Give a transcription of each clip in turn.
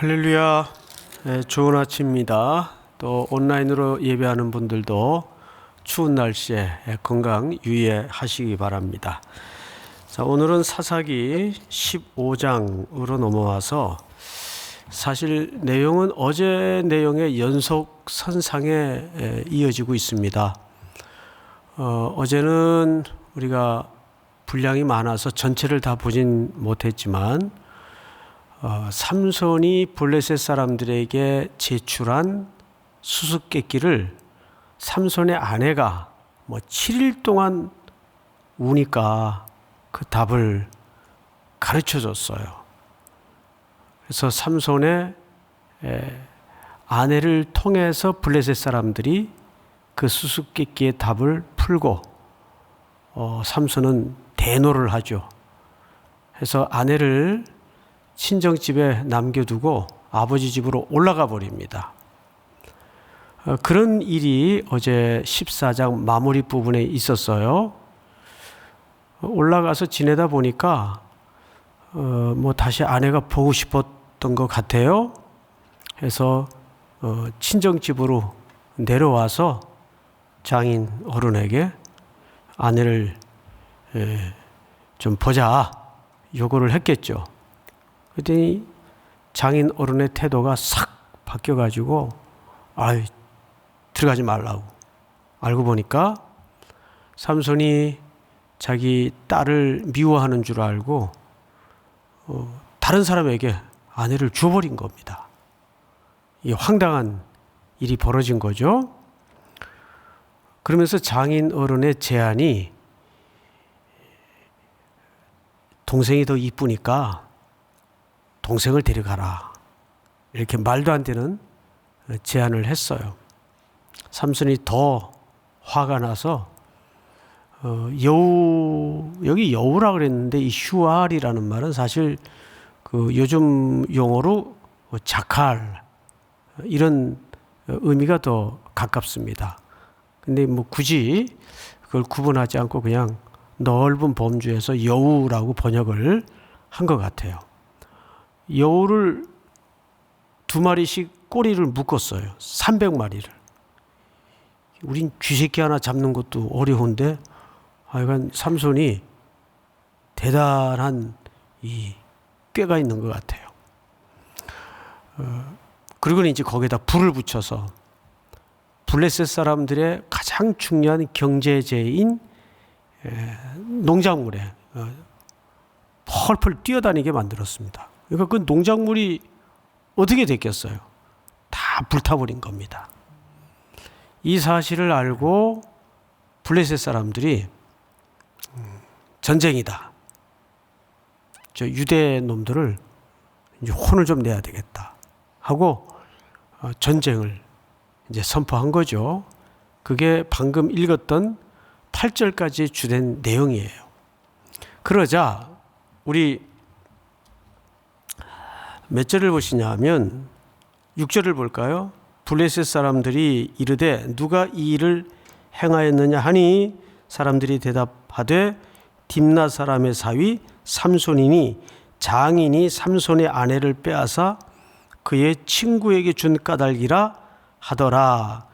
할렐루야. 좋은 아침입니다. 또 온라인으로 예배하는 분들도 추운 날씨에 건강 유의하시기 바랍니다. 자, 오늘은 사사기 15장으로 넘어와서 사실 내용은 어제 내용의 연속선상에 이어지고 있습니다. 어제는 우리가 분량이 많아서 전체를 다 보진 못했지만 삼손이 블레셋 사람들에게 제출한 수수께끼를 삼손의 아내가 7일 동안 우니까 그 답을 가르쳐 줬어요. 그래서 삼손의 아내를 통해서 블레셋 사람들이 그 수수께끼의 답을 풀고 삼손은 대노를 하죠. 해서 아내를 친정집에 남겨두고 아버지 집으로 올라가 버립니다. 그런 일이 어제 14장 마무리 부분에 있었어요. 올라가서 지내다 보니까 다시 아내가 보고 싶었던 것 같아요. 해서 친정집으로 내려와서 장인 어른에게 아내를 좀 보자 요구를 했겠죠. 그랬더니 장인 어른의 태도가 싹 바뀌어가지고 들어가지 말라고. 알고 보니까 삼손이 자기 딸을 미워하는 줄 알고 다른 사람에게 아내를 줘버린 겁니다. 이 황당한 일이 벌어진 거죠. 그러면서 장인 어른의 제안이 동생이 더 이쁘니까 동생을 데려가라. 이렇게 말도 안 되는 제안을 했어요. 삼손이 더 화가 나서 여기 여우라 그랬는데 이 슈알이라는 말은 사실 그 요즘 용어로 자칼 이런 의미가 더 가깝습니다. 근데 굳이 그걸 구분하지 않고 그냥 넓은 범주에서 여우라고 번역을 한 것 같아요. 여우를 2마리씩 꼬리를 묶었어요. 300마리를. 우린 쥐새끼 하나 잡는 것도 어려운데 하여간 삼손이 대단한 이 꾀가 있는 것 같아요. 그리고 이제 거기에다 불을 붙여서 블레셋 사람들의 가장 중요한 경제재인 농작물에 펄펄 뛰어다니게 만들었습니다. 그러니까 그 농작물이 어떻게 됐겠어요? 다 불타버린 겁니다. 이 사실을 알고 블레셋 사람들이 전쟁이다. 저 유대 놈들을 이제 혼을 좀 내야 되겠다 하고 전쟁을 이제 선포한 거죠. 그게 방금 읽었던 8절까지 주된 내용이에요. 그러자 우리 몇 절을 보시냐 하면 6절을 볼까요? 블레셋 사람들이 이르되 누가 이 일을 행하였느냐 하니 사람들이 대답하되 딥나 사람의 사위 삼손이니 장인이 삼손의 아내를 빼앗아 그의 친구에게 준 까닭이라 하더라.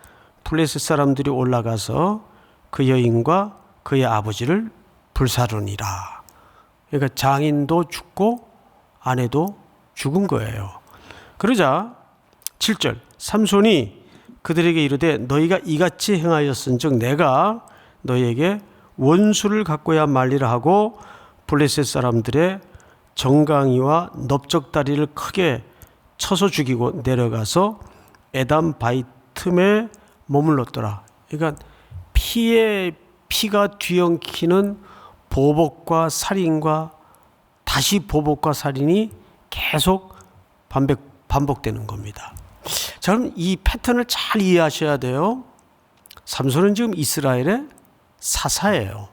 블레셋 사람들이 올라가서 그 여인과 그의 아버지를 불사르니라. 그러니까 장인도 죽고 아내도 죽은 거예요. 그러자 7절 삼손이 그들에게 이르되 너희가 이같이 행하였은즉 내가 너희에게 원수를 갖고야 말리라 하고 블레셋 사람들의 정강이와 넓적다리를 크게 쳐서 죽이고 내려가서 에담 바위 틈에 머물렀더라. 그러니까 피가 뒤엉키는 보복과 살인과 다시 보복과 살인이 계속 반복되는 겁니다. 자, 그럼 이 패턴을 잘 이해하셔야 돼요. 삼손은 지금 이스라엘의 사사예요.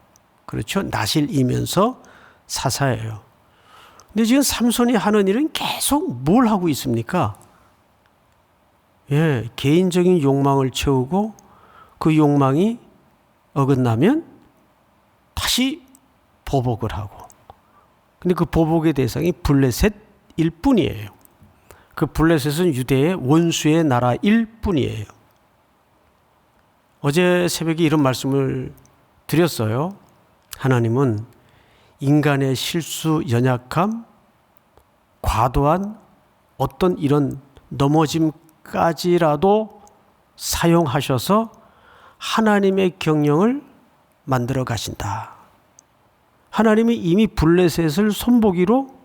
그렇죠? 나실이면서 사사예요. 근데 지금 삼손이 하는 일은 계속 뭘 하고 있습니까? 개인적인 욕망을 채우고 그 욕망이 어긋나면 다시 보복을 하고. 근데 그 보복의 대상이 블레셋일 뿐이에요. 그 블레셋은 유대의 원수의 나라일 뿐이에요. 어제 새벽에 이런 말씀을 드렸어요. 하나님은 인간의 실수, 연약함, 과도한 어떤 이런 넘어짐까지라도 사용하셔서 하나님의 경영을 만들어 가신다. 하나님이 이미 블레셋을 손보기로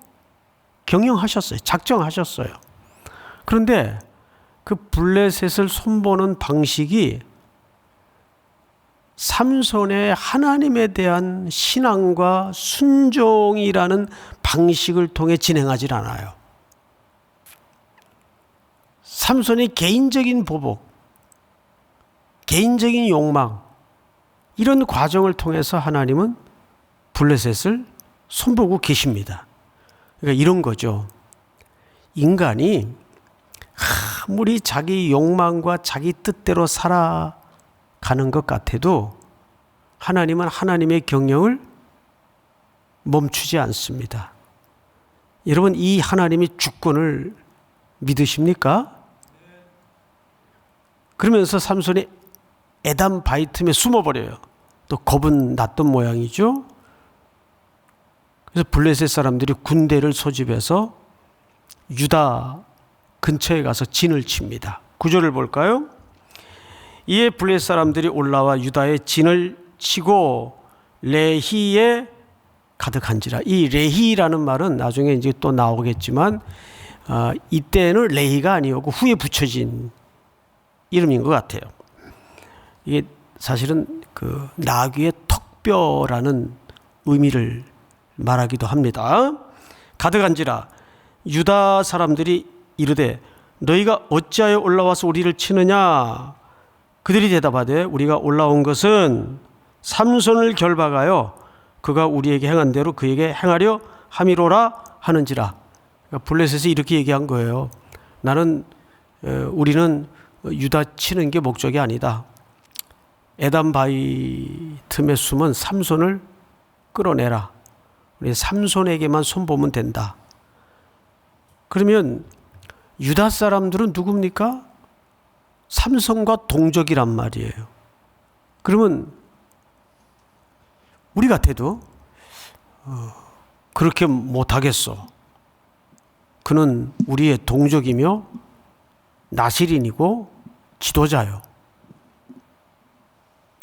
경영하셨어요. 작정하셨어요. 그런데 그 블레셋을 손보는 방식이 삼손의 하나님에 대한 신앙과 순종이라는 방식을 통해 진행하지 않아요. 삼손의 개인적인 보복, 개인적인 욕망, 이런 과정을 통해서 하나님은 블레셋을 손보고 계십니다. 그러니까 이런 거죠. 인간이 아무리 자기 욕망과 자기 뜻대로 살아가는 것 같아도 하나님은 하나님의 경영을 멈추지 않습니다. 여러분, 이 하나님의 주권을 믿으십니까? 그러면서 삼손이 에담 바위 틈에 숨어버려요. 또 겁은 났던 모양이죠. 그래서 블레셋 사람들이 군대를 소집해서 유다 근처에 가서 진을 칩니다. 구절을 볼까요? 이에 블레셋 사람들이 올라와 유다의 진을 치고 레히에 가득한지라. 이 레히라는 말은 나중에 이제 또 나오겠지만 이때는 레히가 아니었고 후에 붙여진 이름인 것 같아요. 이게 사실은 그 나귀의 턱뼈라는 의미를 말하기도 합니다. 가득한지라. 유다 사람들이 이르되 너희가 어찌하여 올라와서 우리를 치느냐? 그들이 대답하되 우리가 올라온 것은 삼손을 결박하여 그가 우리에게 행한 대로 그에게 행하려 함이로라 하는지라. 그러니까 블레셋이 이렇게 얘기한 거예요. 우리는 유다 치는 게 목적이 아니다. 에담 바위 틈에 숨은 삼손을 끌어내라. 우리 삼손에게만 손보면 된다. 그러면 유다 사람들은 누굽니까? 삼손과 동족이란 말이에요. 그러면 우리 같아도 그렇게 못하겠어. 그는 우리의 동족이며 나실인이고 지도자요.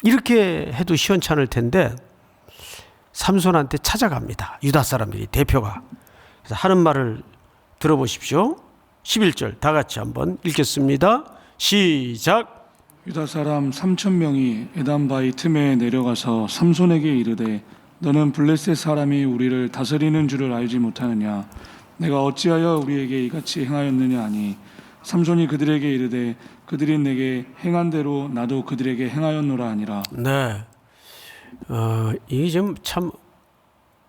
이렇게 해도 시원찮을 텐데 삼손한테 찾아갑니다. 유다 사람들이, 대표가. 그래서 하는 말을 들어보십시오. 11절 다 같이 한번 읽겠습니다. 시작. 유다 사람 3,000명이 에담 바위 틈에 내려가서 삼손에게 이르되 너는 블레셋 사람이 우리를 다스리는 줄을 알지 못하느냐? 내가 어찌하여 우리에게 이같이 행하였느냐 하니 삼손이 그들에게 이르되 그들이 내게 행한 대로 나도 그들에게 행하였노라 하니라. 네, 이게 좀 참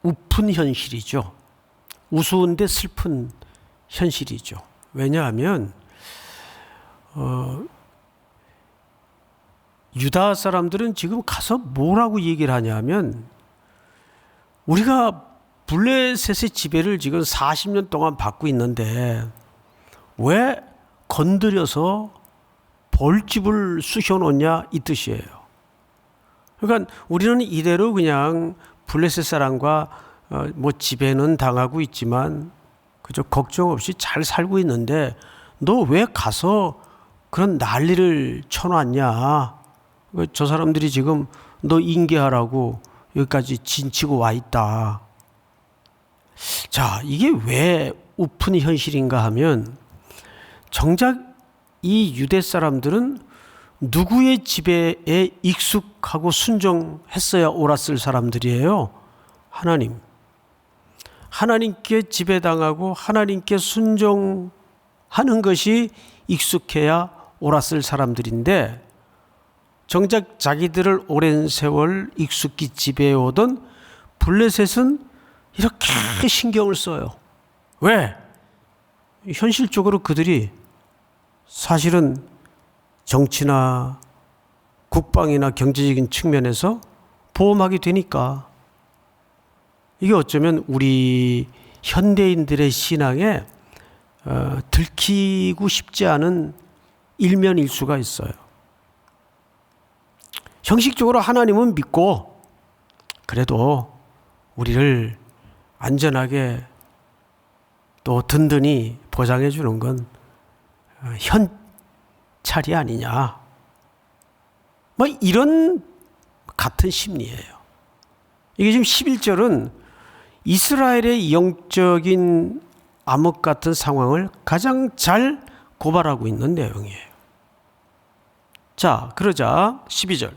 우픈 현실이죠. 우스운데 슬픈 현실이죠. 왜냐하면 유다 사람들은 지금 가서 뭐라고 얘기를 하냐면 우리가 블레셋의 지배를 지금 40년 동안 받고 있는데 왜 건드려서 벌집을 쑤셔놓냐, 이 뜻이에요. 그러니까 우리는 이대로 그냥 블레셋 사람과 지배는 당하고 있지만 그저 걱정 없이 잘 살고 있는데 너 왜 가서 그런 난리를 쳐놨냐? 저 사람들이 지금 너 인계하라고 여기까지 진치고 와 있다. 자, 이게 왜 우픈 현실인가 하면 정작 이 유대 사람들은 누구의 지배에 익숙하고 순종했어야 옳았을 사람들이에요? 하나님. 하나님께 지배당하고 하나님께 순종하는 것이 익숙해야 옳았을 사람들인데 정작 자기들을 오랜 세월 익숙히 지배해오던 블레셋은 이렇게 신경을 써요. 왜? 현실적으로 그들이 사실은 정치나 국방이나 경제적인 측면에서 보험하게 되니까. 이게 어쩌면 우리 현대인들의 신앙의 들키고 싶지 않은 일면일수가 있어요. 형식적으로 하나님은 믿고 그래도 우리를 안전하게 또 든든히 보장해 주는 건 현찰이 아니냐. 뭐 이런 같은 심리예요. 이게 지금 11절은 이스라엘의 영적인 암흑 같은 상황을 가장 잘 고발하고 있는 내용이에요. 자, 그러자 12절.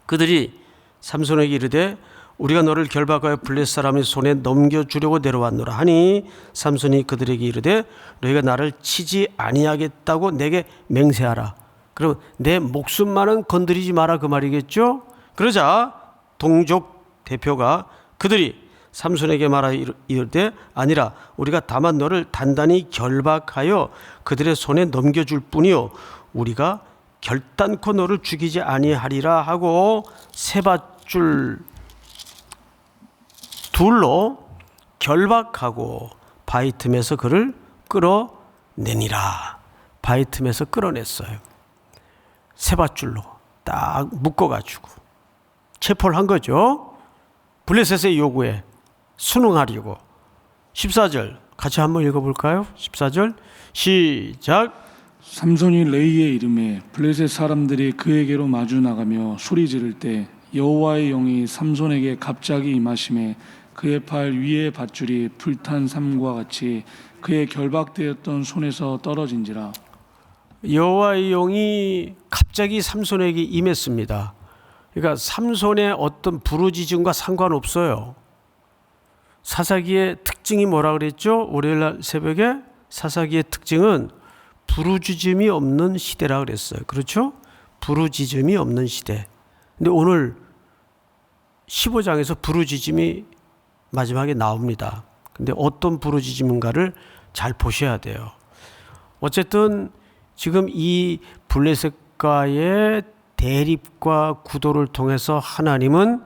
그들이 삼손에게 이르되 우리가 너를 결박하여 블레셋 사람의 손에 넘겨주려고 내려왔노라 하니 삼손이 그들에게 이르되 너희가 나를 치지 아니하겠다고 내게 맹세하라. 그럼 내 목숨만은 건드리지 마라 그 말이겠죠. 그러자 동족 대표가 그들이 삼손에게 말하여 이르되 아니라 우리가 다만 너를 단단히 결박하여 그들의 손에 넘겨줄 뿐이요 우리가 결단코 너를 죽이지 아니하리라 하고 세 밧줄 둘로 결박하고 바위 틈에서 그를 끌어내니라. 바위 틈에서 끌어냈어요. 세 밧줄로 딱 묶어가지고 체포를 한 거죠. 블레셋의 요구에 순응하려고. 14절 같이 한번 읽어볼까요? 14절 시작. 삼손이 레이의 이름에 블레셋 사람들이 그에게로 마주 나가며 소리 지를 때 여호와의 영이 삼손에게 갑자기 임하심에 그의 팔 위에 밧줄이 불탄 삼과 같이 그의 결박되었던 손에서 떨어진지라. 여호와의 영이 갑자기 삼손에게 임했습니다. 그러니까 삼손의 어떤 부르짖음과 상관없어요. 사사기의 특징이 뭐라 그랬죠? 월요일날 새벽에 사사기의 특징은 부르짖음이 없는 시대라 그랬어요. 그렇죠? 부르짖음이 없는 시대. 근데 오늘 15장에서 부르짖음이 마지막에 나옵니다. 근데 어떤 부르짖음인가를 잘 보셔야 돼요. 어쨌든 지금 이 블레셋과의 대립과 구도를 통해서 하나님은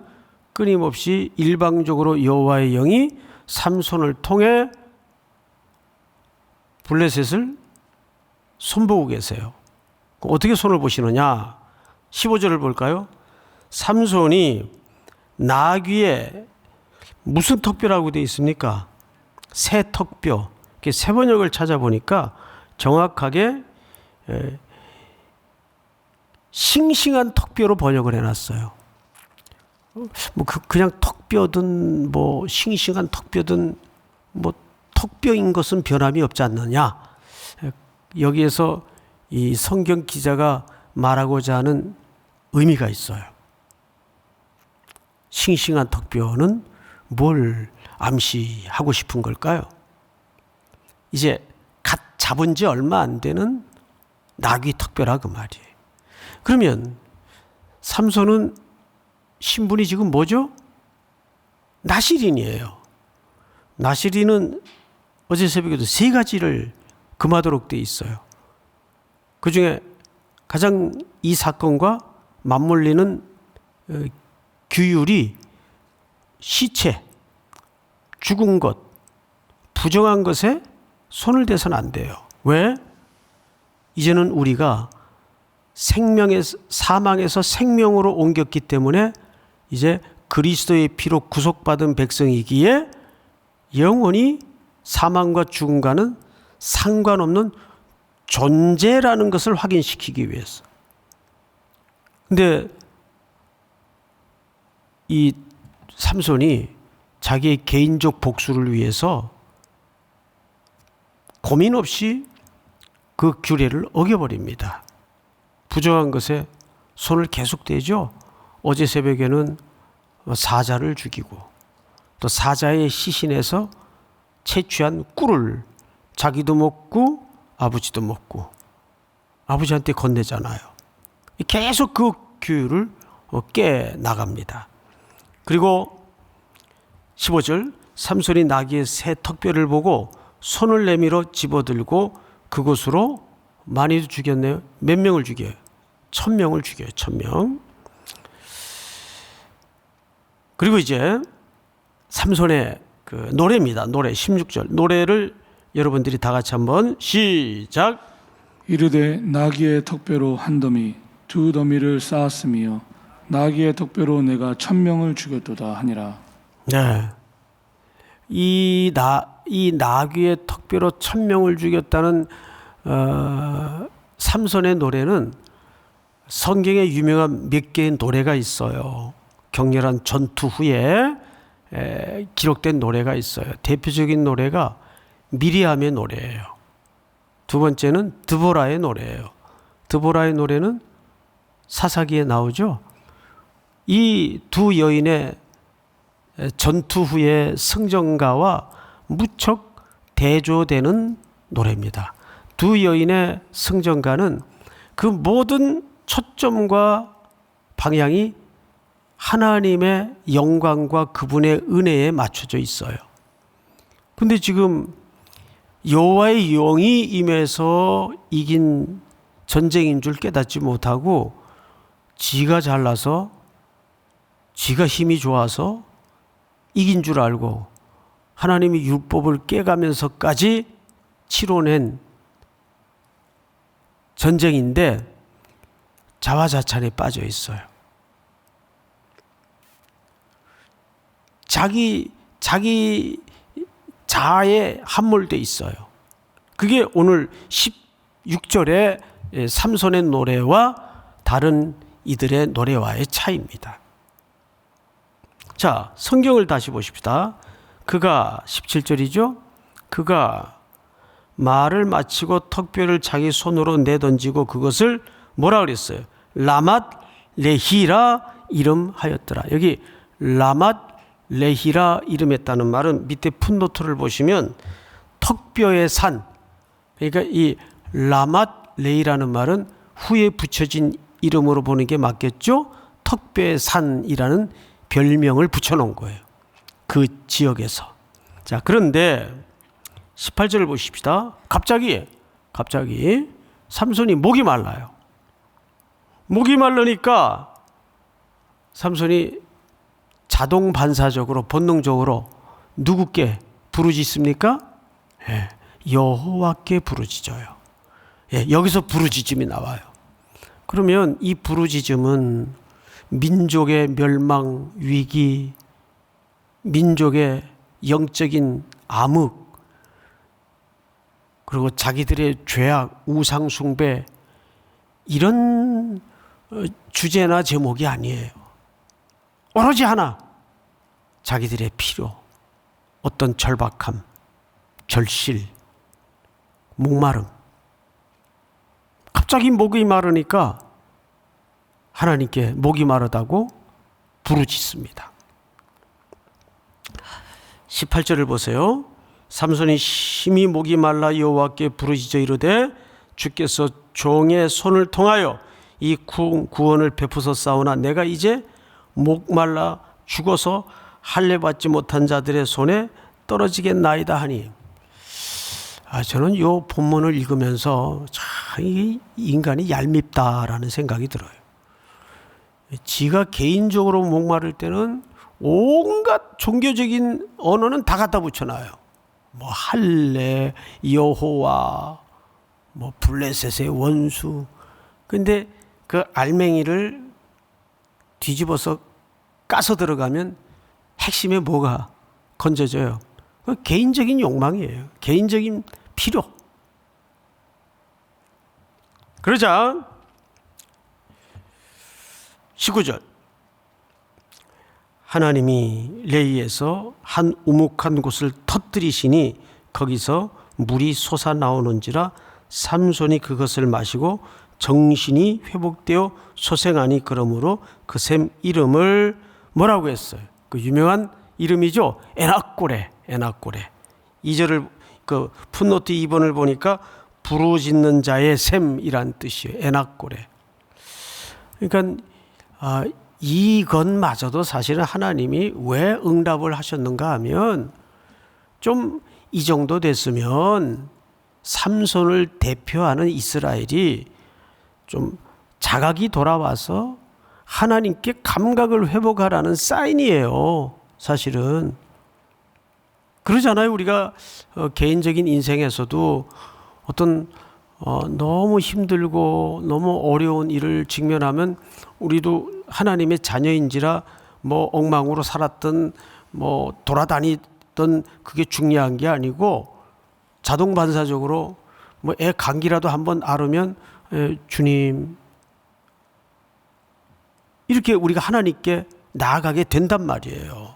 끊임없이 일방적으로 여호와의 영이 삼손을 통해 블레셋을 손보고 계세요. 어떻게 손을 보시느냐? 15절을 볼까요? 삼손이 나귀에 무슨 턱뼈라고 되어 있습니까? 새 턱뼈. 새 번역을 찾아보니까 정확하게 싱싱한 턱뼈로 번역을 해놨어요. 뭐 그냥 턱뼈든 뭐 싱싱한 턱뼈든 뭐 턱뼈인 것은 변함이 없지 않느냐. 여기에서 이 성경 기자가 말하고자 하는 의미가 있어요. 싱싱한 턱뼈는 뭘 암시하고 싶은 걸까요? 이제 갓 잡은 지 얼마 안 되는 나귀 턱뼈라 그 말이에요. 그러면 삼손은 신분이 지금 뭐죠? 나실인이에요. 나실인은 어제 새벽에도 세 가지를 금하도록 되어 있어요. 그 중에 가장 이 사건과 맞물리는 규율이 시체, 죽은 것, 부정한 것에 손을 대서는 안 돼요. 왜? 이제는 우리가 사망에서 생명으로 옮겼기 때문에 이제 그리스도의 피로 구속받은 백성이기에 영원히 사망과 죽음과는 상관없는 존재라는 것을 확인시키기 위해서. 근데 이 삼손이 자기의 개인적 복수를 위해서 고민 없이 그 규례를 어겨버립니다. 부정한 것에 손을 계속 대죠. 어제 새벽에는 사자를 죽이고 또 사자의 시신에서 채취한 꿀을 자기도 먹고 아버지도 먹고 아버지한테 건네잖아요. 계속 그 규율을 깨 나갑니다. 그리고 15절 삼손이 나귀의 새 턱뼈를 보고 손을 내밀어 집어들고 그곳으로 많이도 죽였네요. 몇 명을 죽여요? 1000명을 죽여요. 1000명. 그리고 이제 삼손의 그 노래입니다. 노래 16절 노래를 여러분들이 다 같이 한번 시작. 이르되 나귀의 턱뼈로 한 더미 두 더미를 쌓았으며 나귀의 턱뼈로 내가 1000명을 죽였도다 하니라. 네. 이 나귀의 턱뼈로 1000명을 죽였다는 삼손의 노래는 성경에 유명한 몇 개의 노래가 있어요. 격렬한 전투 후에 기록된 노래가 있어요. 대표적인 노래가 미리암의 노래예요. 두 번째는 드보라의 노래예요. 드보라의 노래는 사사기에 나오죠. 이 두 여인의 전투 후의 승전가와 무척 대조되는 노래입니다. 두 여인의 승전가는 그 모든 초점과 방향이 하나님의 영광과 그분의 은혜에 맞춰져 있어요. 근데 지금 여호와의 영이 임해서 이긴 전쟁인 줄 깨닫지 못하고 지가 잘나서 지가 힘이 좋아서 이긴 줄 알고 하나님이 율법을 깨가면서까지 치러낸 전쟁인데 자화자찬에 빠져 있어요. 자기 자아에 함몰돼 있어요. 그게 오늘 16절의 삼손의 노래와 다른 이들의 노래와의 차이입니다. 자, 성경을 다시 보십시다. 그가 17절이죠. 그가 말을 마치고 턱뼈를 자기 손으로 내던지고 그것을 뭐라 그랬어요? 라맛 레히라 이름하였더라. 여기 라맛 레히라 이름했다는 말은 밑에 풋노트를 보시면 턱뼈의 산, 그러니까 이 라맛 레히라는 말은 후에 붙여진 이름으로 보는 게 맞겠죠? 턱뼈의 산이라는 별명을 붙여놓은 거예요. 그 지역에서. 자, 그런데 18절을 보십시다. 갑자기 삼손이 목이 말라요. 목이 말르니까 삼손이 자동 반사적으로 본능적으로 누구께 부르짖습니까? 예, 여호와께 부르짖어요. 예, 여기서 부르짖음이 나와요. 그러면 이 부르짖음은 민족의 멸망, 위기, 민족의 영적인 암흑, 그리고 자기들의 죄악, 우상 숭배, 이런 주제나 제목이 아니에요. 오로지 하나, 자기들의 필요, 어떤 절박함, 절실, 목마름. 갑자기 목이 마르니까 하나님께 목이 마르다고 부르짖습니다. 18절을 보세요. 삼손이 심히 목이 말라 여호와께 부르짖어 이르되 주께서 종의 손을 통하여 이 구원을 베푸셨사오나 내가 이제 목말라 죽어서 할례 받지 못한 자들의 손에 떨어지겠나이다 하니, 저는 이 본문을 읽으면서 참 이 인간이 얄밉다라는 생각이 들어요. 지가 개인적으로 목마를 때는 온갖 종교적인 언어는 다 갖다 붙여놔요. 뭐 할례, 여호와, 뭐 블레셋의 원수. 근데 그 알맹이를 뒤집어서 까서 들어가면 핵심에 뭐가 건져져요? 그 개인적인 욕망이에요. 개인적인 필요. 그러자 19절, 하나님이 레이에서 한 우묵한 곳을 터뜨리시니 거기서 물이 솟아나오는지라 삼손이 그것을 마시고 정신이 회복되어 소생하니 그러므로 그 샘 이름을 뭐라고 했어요? 그 유명한 이름이죠. 에낙고레. 2절을 그 풋노트 2번을 보니까 부르짖는 자의 샘이란 뜻이에요. 에낙고레. 그러니까 이것마저도 사실은 하나님이 왜 응답을 하셨는가 하면, 좀 이 정도 됐으면 삼손을 대표하는 이스라엘이 좀 자각이 돌아와서 하나님께 감각을 회복하라는 사인이에요. 사실은 그러잖아요. 우리가 개인적인 인생에서도 어떤 너무 힘들고 너무 어려운 일을 직면하면 우리도 하나님의 자녀인지라 뭐 엉망으로 살았던 뭐 돌아다니던 그게 중요한 게 아니고 자동 반사적으로 뭐 애 감기라도 한번 앓으면 주님 이렇게 우리가 하나님께 나아가게 된단 말이에요.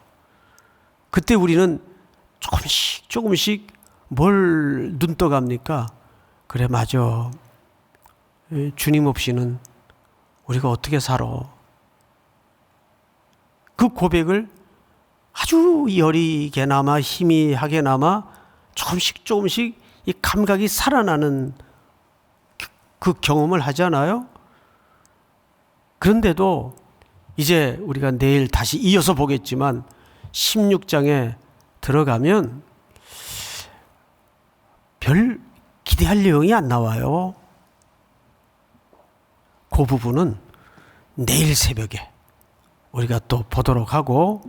그때 우리는 조금씩 뭘 눈떠갑니까? 그래 맞아. 주님 없이는 우리가 어떻게 살아? 그 고백을 아주 여리게나마 희미하게나마 조금씩 이 감각이 살아나는 그 경험을 하잖아요. 그런데도 이제 우리가 내일 다시 이어서 보겠지만 16장에 들어가면 별 기대할 내용이 안 나와요. 그 부분은 내일 새벽에 우리가 또 보도록 하고,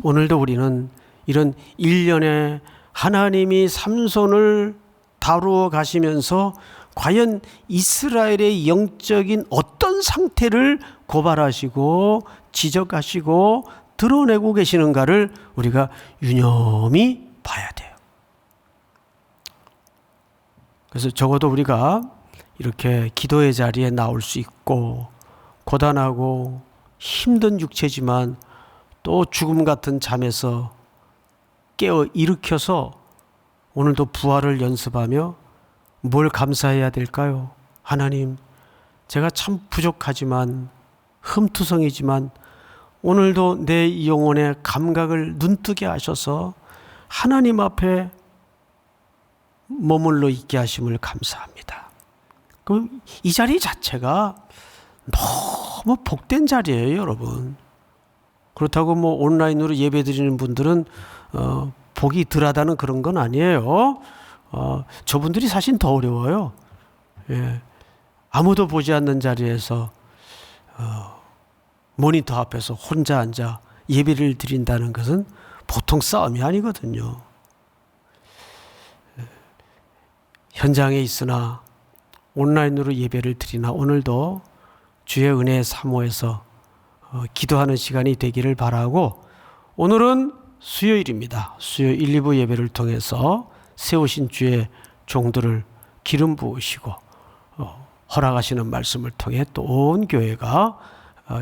오늘도 우리는 이런 일련의 하나님이 삼손을 다루어 가시면서 과연 이스라엘의 영적인 어떤 상태를 고발하시고 지적하시고 드러내고 계시는가를 우리가 유념히 봐야 돼요. 그래서 적어도 우리가 이렇게 기도의 자리에 나올 수 있고 고단하고 힘든 육체지만 또 죽음 같은 잠에서 깨어 일으켜서 오늘도 부활을 연습하며 뭘 감사해야 될까요? 하나님, 제가 참 부족하지만 흠투성이지만 오늘도 내 영혼의 감각을 눈뜨게 하셔서 하나님 앞에 머물러 있게 하심을 감사합니다. 그럼 이 자리 자체가 너무 복된 자리예요, 여러분. 그렇다고 뭐 온라인으로 예배 드리는 분들은 복이 덜하다는 그런 건 아니에요. 저분들이 사실 더 어려워요. 예. 아무도 보지 않는 자리에서 모니터 앞에서 혼자 앉아 예배를 드린다는 것은 보통 싸움이 아니거든요. 현장에 있으나 온라인으로 예배를 드리나 오늘도 주의 은혜의 사모에서 기도하는 시간이 되기를 바라고, 오늘은 수요일입니다. 수요일 1, 2부 예배를 통해서 세우신 주의 종들을 기름 부으시고 허락하시는 말씀을 통해 또 온 교회가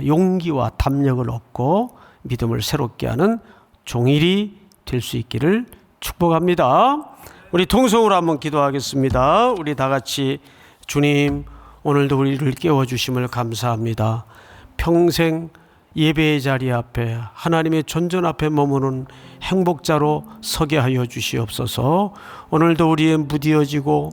용기와 담력을 얻고 믿음을 새롭게 하는 종일이 될 수 있기를 축복합니다. 우리 통성으로 한번 기도하겠습니다. 우리 다 같이 주님, 오늘도 우리를 깨워주심을 감사합니다. 평생 예배의 자리 앞에 하나님의 존전 앞에 머무는 행복자로 서게 하여 주시옵소서. 오늘도 우리의 무디어지고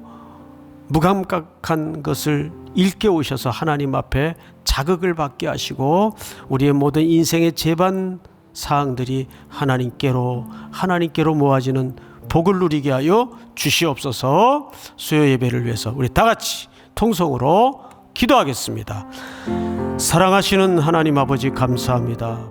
무감각한 것을 일깨우셔서 하나님 앞에 자극을 받게 하시고 우리의 모든 인생의 제반 사항들이 하나님께로 모아지는 복을 누리게 하여 주시옵소서. 수요 예배를 위해서 우리 다 같이 통성으로 기도하겠습니다. 사랑하시는 하나님 아버지 감사합니다.